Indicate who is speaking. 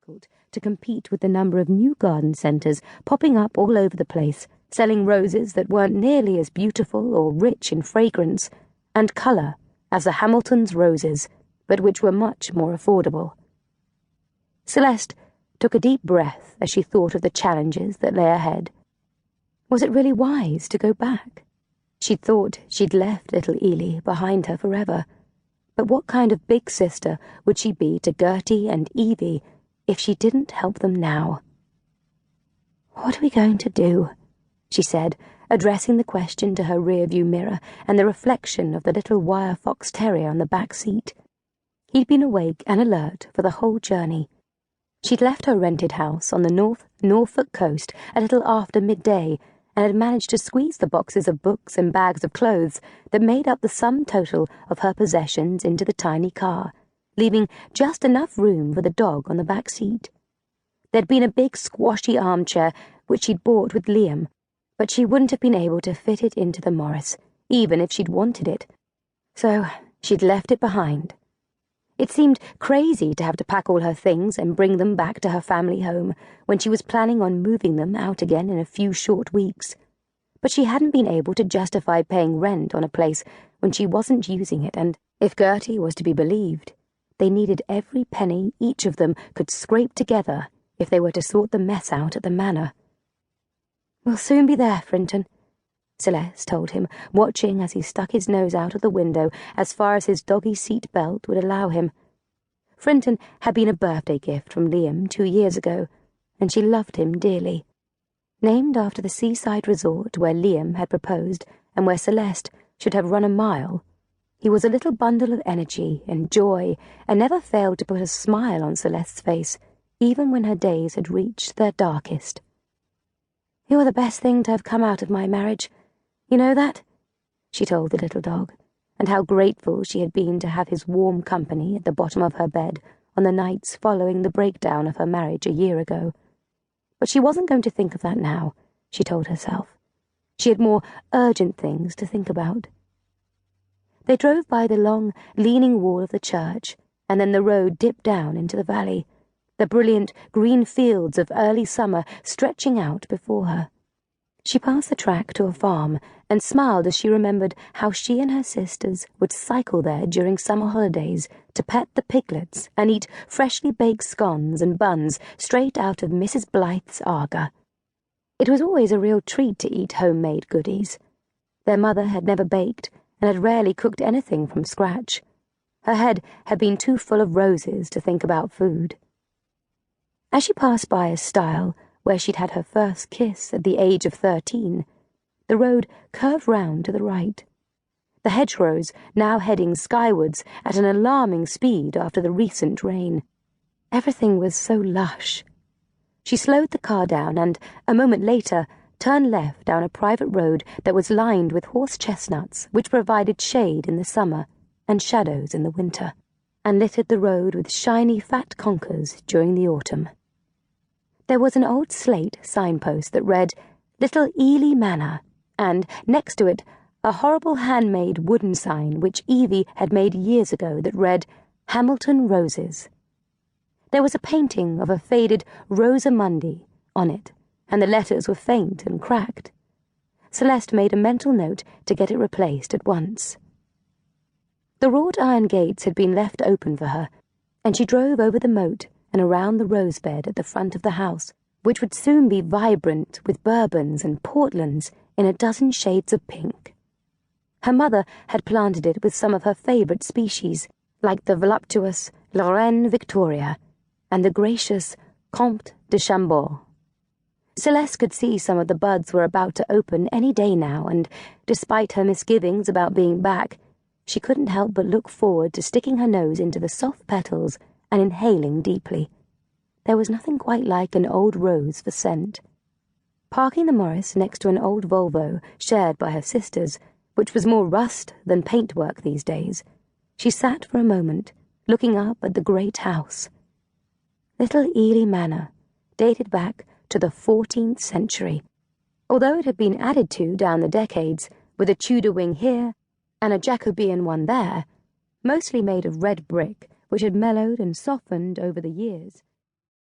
Speaker 1: difficult to compete with the number of new garden centres popping up all over the place, selling roses that weren't nearly as beautiful or rich in fragrance and colour as the Hamiltons' roses, but which were much more affordable. Celeste took a deep breath as she thought of the challenges that lay ahead. Was it really wise to go back? She'd thought she'd left little Ely behind her forever. But what kind of big sister would she be to Gertie and Evie if she didn't help them now? "What are we going to do?" she said, addressing the question to her rear-view mirror and the reflection of the little wire fox terrier on the back seat. He'd been awake and alert for the whole journey. She'd left her rented house on the Norfolk coast a little after midday and had managed to squeeze the boxes of books and bags of clothes that made up the sum total of her possessions into the tiny car, leaving just enough room for the dog on the back seat. There'd been a big squashy armchair which she'd bought with Liam, but she wouldn't have been able to fit it into the Morris, even if she'd wanted it. So she'd left it behind. It seemed crazy to have to pack all her things and bring them back to her family home when she was planning on moving them out again in a few short weeks. But she hadn't been able to justify paying rent on a place when she wasn't using it, and if Gertie was to be believed, they needed every penny each of them could scrape together if they were to sort the mess out at the manor. "We'll soon be there, Frinton," Celeste told him, watching as he stuck his nose out of the window as far as his doggy seat belt would allow him. Frinton had been a birthday gift from Liam 2 years ago, and she loved him dearly. Named after the seaside resort where Liam had proposed and where Celeste should have run a mile, he was a little bundle of energy and joy and never failed to put a smile on Celeste's face, even when her days had reached their darkest. "You're the best thing to have come out of my marriage. You know that?" she told the little dog, and how grateful she had been to have his warm company at the bottom of her bed on the nights following the breakdown of her marriage a year ago. But she wasn't going to think of that now, she told herself. She had more urgent things to think about. They drove by the long, leaning wall of the church, and then the road dipped down into the valley, the brilliant green fields of early summer stretching out before her. She passed the track to a farm and smiled as she remembered how she and her sisters would cycle there during summer holidays to pet the piglets and eat freshly baked scones and buns straight out of Mrs. Blythe's Arga. It was always a real treat to eat homemade goodies. Their mother had never baked and had rarely cooked anything from scratch. Her head had been too full of roses to think about food. As she passed by a stile where she'd had her first kiss at the age of 13, the road curved round to the right. The hedgerows now heading skywards at an alarming speed after the recent rain. Everything was so lush. She slowed the car down and, a moment later, turned left down a private road that was lined with horse chestnuts which provided shade in the summer and shadows in the winter, and littered the road with shiny fat conkers during the autumn. There was an old slate signpost that read, "Little Ely Manor," and, next to it, a horrible handmade wooden sign which Evie had made years ago that read, "Hamilton Roses." There was a painting of a faded Rosamundi on it, and the letters were faint and cracked. Celeste made a mental note to get it replaced at once. The wrought iron gates had been left open for her, and she drove over the moat and around the rose bed at the front of the house, which would soon be vibrant with bourbons and portlands in a dozen shades of pink. Her mother had planted it with some of her favourite species, like the voluptuous Lorraine Victoria and the gracious Comte de Chambord. Celeste could see some of the buds were about to open any day now, and, despite her misgivings about being back, she couldn't help but look forward to sticking her nose into the soft petals and inhaling deeply. There was nothing quite like an old rose for scent. Parking the Morris next to an old Volvo shared by her sisters, which was more rust than paintwork these days, she sat for a moment, looking up at the great house. Little Ely Manor, dated back to the 14th century, although it had been added to down the decades, with a Tudor wing here and a Jacobean one there, mostly made of red brick, which had mellowed and softened over the years.